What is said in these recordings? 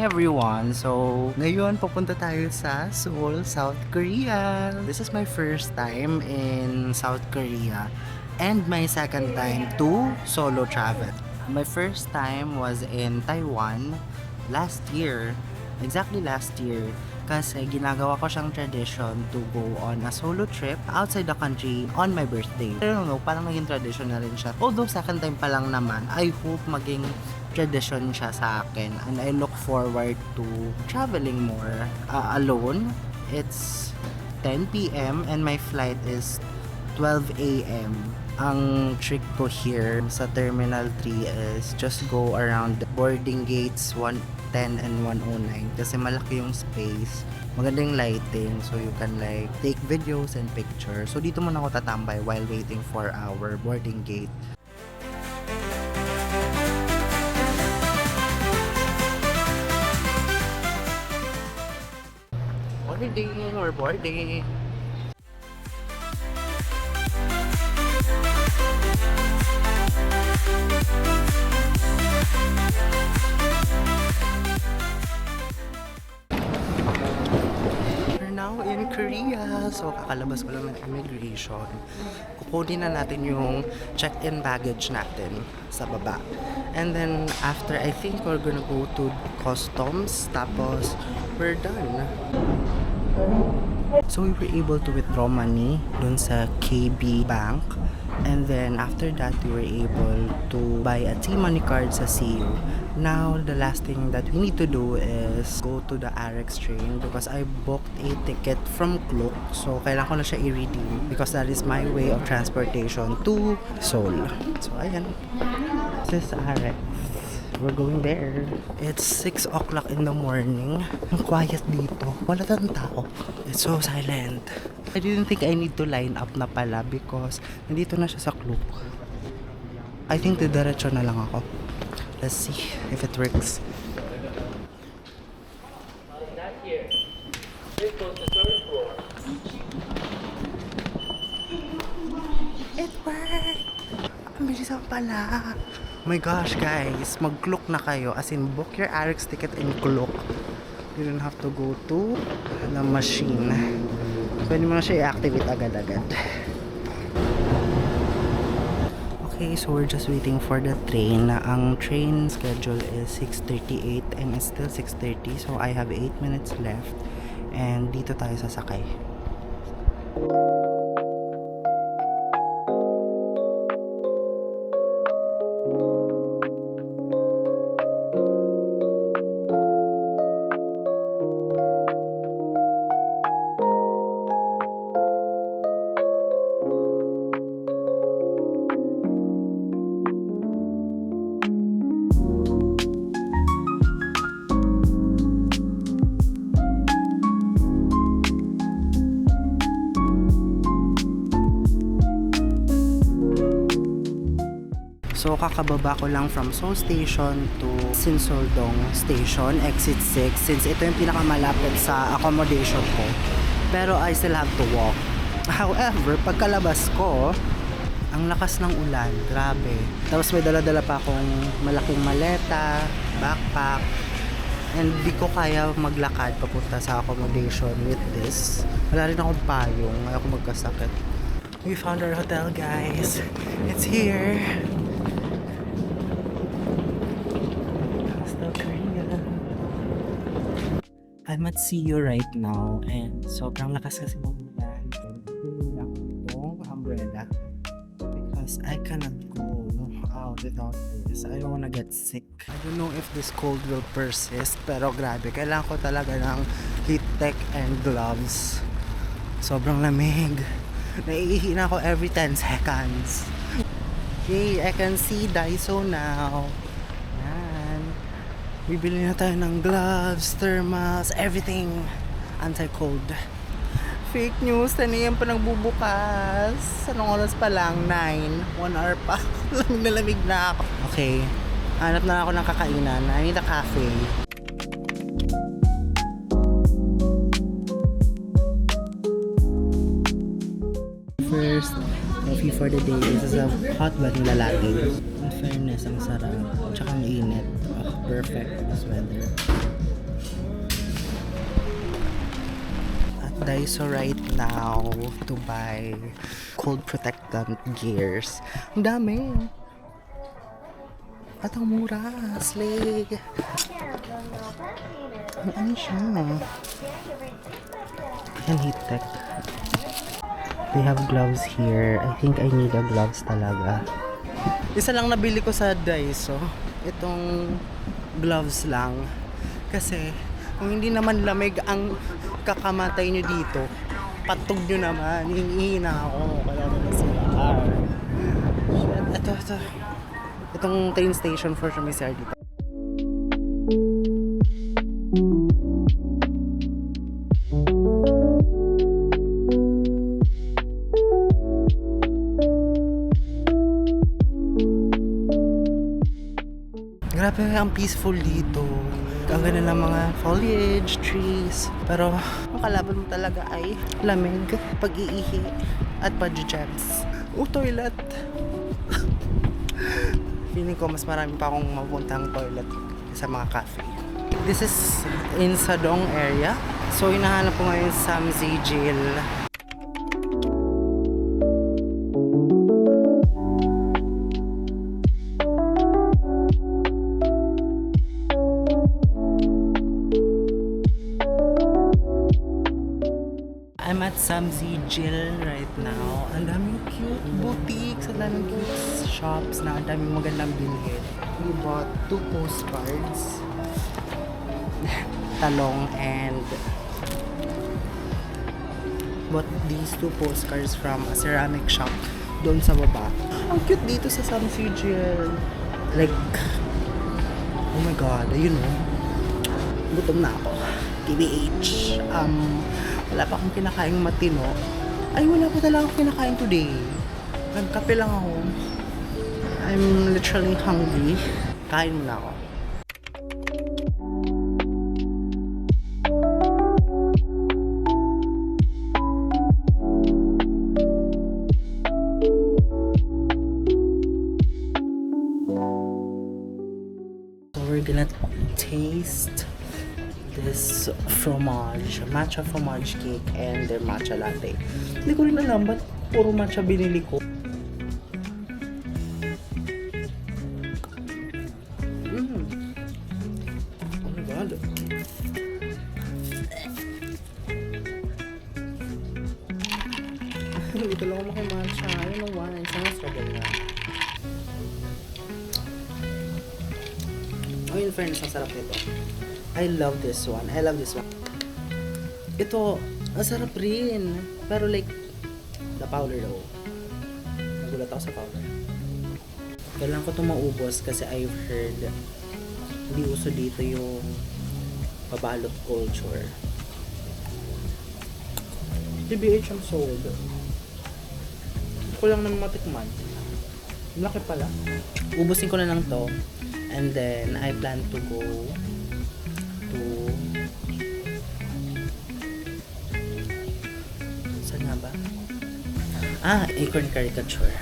Hi everyone! So, ngayon pupunta tayo sa Seoul, South Korea. This is my first time in South Korea and my second time to solo travel. My first time was in Taiwan last year. Exactly last year. Kasi ginagawa ko siyang tradition to go on a solo trip outside the country on my birthday. I don't know, parang naging tradition na rin siya. Although second time pa lang naman, I hope maging tradition siya sa akin and I look forward to traveling more alone. It's 10 p.m. and my flight is 12 a.m. Ang trick ko here sa Terminal 3 is just go around boarding gates 110 and 109 kasi malaki yung space, maganda yung lighting, so you can like take videos and pictures. So dito muna ako tatambay while waiting for our boarding gate. Boarding or boarding. We're now in Korea. So, kakalabas ko lang ng immigration. Kukunin na natin yung check-in baggage natin sa baba. And then, after, I think we're gonna go to customs. Tapos, we're done. So, we were able to withdraw money dun sa KB Bank. And then, after that, we were able to buy a T-Money card sa CU. Now, the last thing that we need to do is go to the RX train because I booked a ticket from Klook. So, kailangan ko na siya i-redeem because that is my way of transportation to Seoul. So, ayan. This is RX. We're going there. It's 6 o'clock in the morning. Ang quiet dito. Wala tang tao. It's so silent. I didn't think I need to line up na pala because nandito na siya sa Klook. I think didiretso na lang ako. Let's see if it works. It worked! Ang bilis ang pala. Oh my gosh guys, mag-Klook na kayo. As in, book your RX ticket in Klook. You don't have to go to the machine. Pwede mo na siya i-activate agad-agad. Okay, so we're just waiting for the train. Ang train schedule is 6:38 and it's still 6:30. So I have 8 minutes left. And dito tayo sasakay. So, kakababa ko lang from Seoul Station to Sinsuldong Station, exit 6, since ito yung pinakamalapit sa accommodation ko. Pero I still have to walk. However, pagkalabas ko, ang lakas ng ulan, grabe. Tapos may dala-dala pa akong malaking maleta, backpack, and di ko kaya maglakad papunta sa accommodation with this. Wala rin akong payong, ayoko magkasakit. We found our hotel, guys. It's here. I'm at CU right now and sobrang lakas kasi ng ulan. Hindi ako itong umbrella because I cannot go out without this. I don't wanna get sick. I don't know if this cold will persist pero grabe, kailangan ko talaga ng heat tech and gloves. Sobrang lamig. Naiihi na ako every 10 seconds. Yay, I can see Daiso now. Bibili na tayo ng gloves, thermals, everything anti-cold. Fake news, taniyan pa nagbubukas. Anong oras pa lang? 9. 1 hour pa. Lamig na lamig na ako. Okay, hanap na ako ng kakainan. I need a cafe. First coffee for the day. This is a hot vanilla latte. In fairness, ang sarap. Tsaka ang init. Oh, perfect this weather. At Daiso right now to buy cold protectant gears. Ang dami. At ang mura. Slay. Ano siya? Ayan, heat tech. They have gloves here. I think I need a gloves talaga. Isa lang nabili ko sa Daiso. Itong gloves lang. Kasi kung hindi naman lamig ang kakamatay nyo dito, patog nyo naman. Hihina ako. Kaya na sila. Shit. Ito. Itong train station for Shumisar dito. Grabe, ang peaceful dito. Ang ganda ng mga foliage, trees. Pero ang kalaban mo talaga ay lamig, pag-iihi, at pag-jabs. Toilet! Feeling ko mas marami pa akong mapuntang toilet sa mga cafe. This is in Sadong area. So, hinahanap ko ngayon Samzy Jail. I'm at Samzy Jail right now. Ang daming cute boutiques, ang daming cute shops na ang daming magandang bilhin. We bought 2 postcards. Talong and bought these 2 postcards from a ceramic shop doon sa baba. Ang cute dito sa Samzy Jail. Like, oh my god, ayun o. Gutom na ako. TBH. Wala pa akong kinakaing matino. Ay, wala pa talaga akong kinakain today. Nagkape lang ako. I'm literally hungry. Kain muna ako. So we're gonna taste this fromage, matcha fromage cake and their matcha latte. Hindi ko rin alam ba't puro matcha binili ko. Oh my god. Hindi ko lang ako makimatcha. I don't know why. Sana struggle nga. Oh, in fairness, ang sarap nito. I love this one. Ito, ang sarap rin. Pero like, the powder though. Nagulat ako sa powder. Kailangan ko ito maubos kasi I've heard hindi uso dito yung pabalot culture. TBH, I'm sold. Ko lang naman matikman. Laki pala. Ubusin ko na lang to. And then, I plan to go to saan nga ba? Acorn Caricature.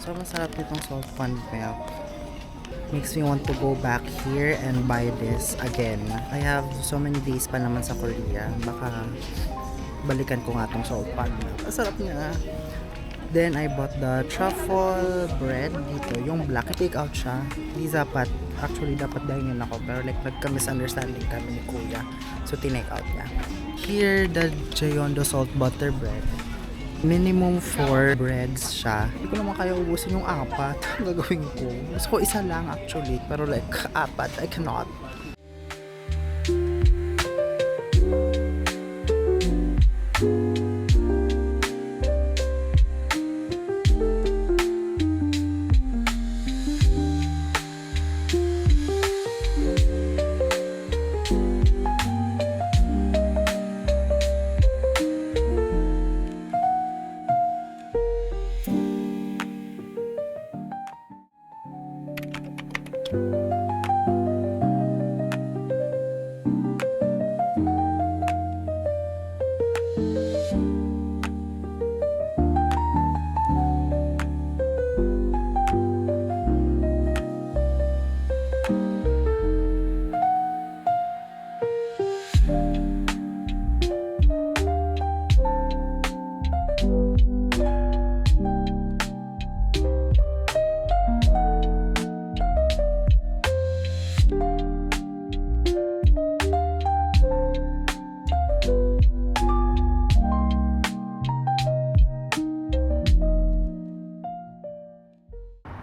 So, masarap itong salt pan milk. Makes me want to go back here and buy this again. I have so many days pa naman sa Korea. Baka balikan ko nga itong salt pan milk. Masarap niya. Then, I bought the truffle bread dito. Yung black. Take out siya. Hindi dapat. Actually, dapat dahil ako. Pero like, nagka-misunderstanding kami ni Kuya. So, tinake out niya. Here, the Jayondo salt butter bread. Minimum 4 breads siya. Hindi ko naman kaya ubusin yung 4. Ang gagawin ko. Gusto ko isa lang actually. Pero like, 4, I cannot.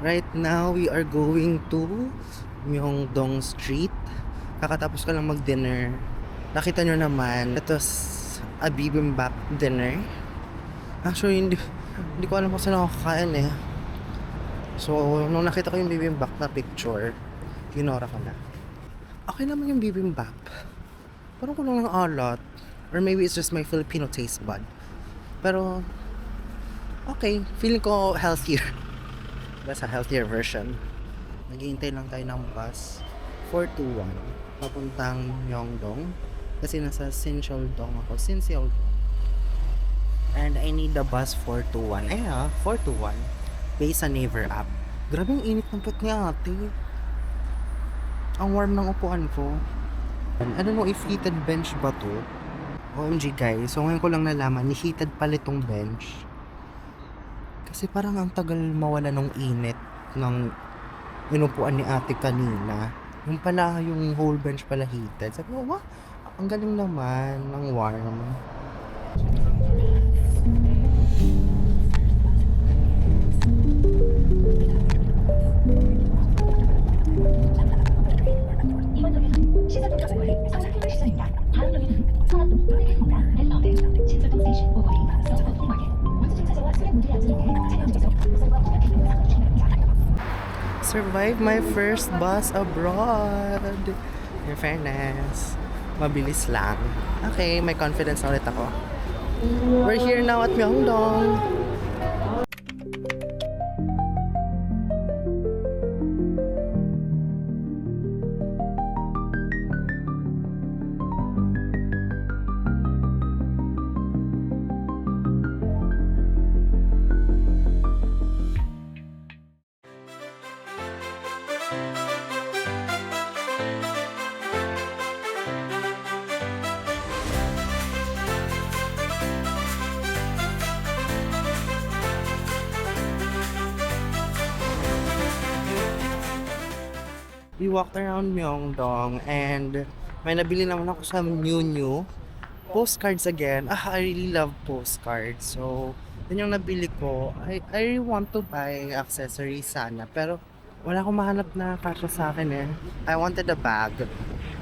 Right now, we are going to Myeongdong Street. Kakatapos ko lang mag-dinner. Nakita nyo naman, ito a bibimbap dinner. Actually, hindi ko alam kung saan ako kakain eh. So, nung nakita ko yung bibimbap na picture, ginora ko na. Okay naman yung bibimbap. Parang kulang ng alat. Or maybe it's just my Filipino taste bud. Pero, okay. Feeling ko healthier. That's a healthier version. Naghihintay lang tayo ng bus 421 papuntang Myeongdong kasi nasa Sincheoldong ako. Sincheoldong. And I need the bus 421. 421 based sa Naver app. Grabe ang init ng puwet ni ate. Ang warm ng upuan ko. I don't know if heated bench ba to. OMG guys, so ngayon ko lang nalaman, heated pala itong bench. Kasi parang ang tagal mawala ng init ng inupuan ni ate kanina. Yung pala, yung whole bench pala heated. Sabi ko, wah, ang galing naman, ng warm. Survive my first bus abroad. In fairness, mabilis lang. Okay, may confidence na ulit ako. We're here now at Myeongdong. We walked around Myeongdong and may nabili naman ako sa New postcards again. I really love postcards. So, yun yung nabili ko. I really want to buy accessories sana. Pero, wala akong mahanap na kasya sa akin eh. I wanted a bag.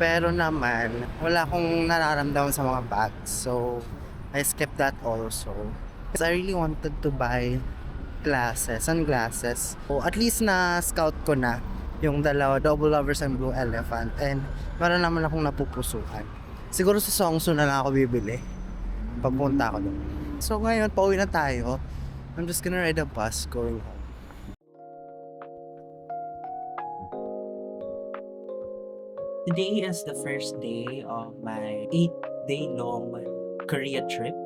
Pero naman, wala akong nararamdaman sa mga bags. So, I skipped that also. Because I really wanted to buy sunglasses. So, at least na scout ko na yung dalawa, Double Lovers and Blue Elephant. And meron naman akong napupusuan. Siguro sa Songsu na lang ako bibili pagpunta ako doon. So ngayon, pauwi na tayo. I'm just gonna ride a bus going home. Today is the first day of my 8-day-long Korea trip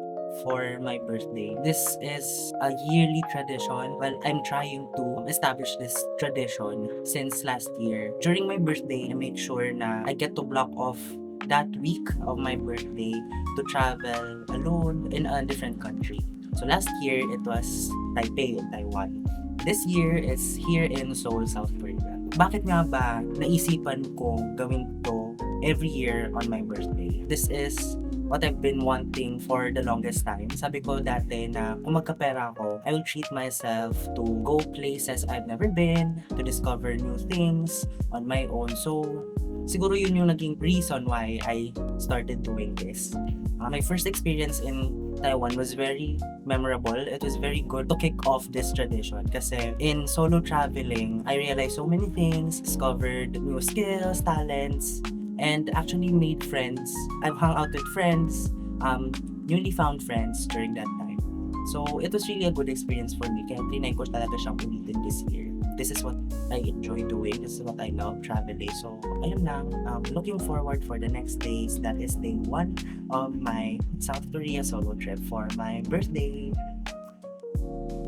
for my birthday. This is a yearly tradition. Well, I'm trying to establish this tradition since last year. During my birthday, I make sure na I get to block off that week of my birthday to travel alone in a different country. So last year, it was Taipei in Taiwan. This year is here in Seoul, South Korea. Bakit nga ba naisipan kong gawin to every year on my birthday? This is what I've been wanting for the longest time. Sabi ko dati na kung magkapera ako, I will treat myself to go places I've never been, to discover new things on my own. So, siguro yun yung naging reason why I started doing this. My first experience in Taiwan was very memorable. It was very good to kick off this tradition kasi in solo traveling, I realized so many things, discovered new skills, talents, and actually made friends. I've hung out with friends, newly found friends during that time. So, it was really a good experience for me. Kaya trinay ko talaga siyang ulitin this year. This is what I enjoy doing. This is what I love, traveling. So, ayun lang. Looking forward for the next days. That is day 1 of my South Korea solo trip for my birthday.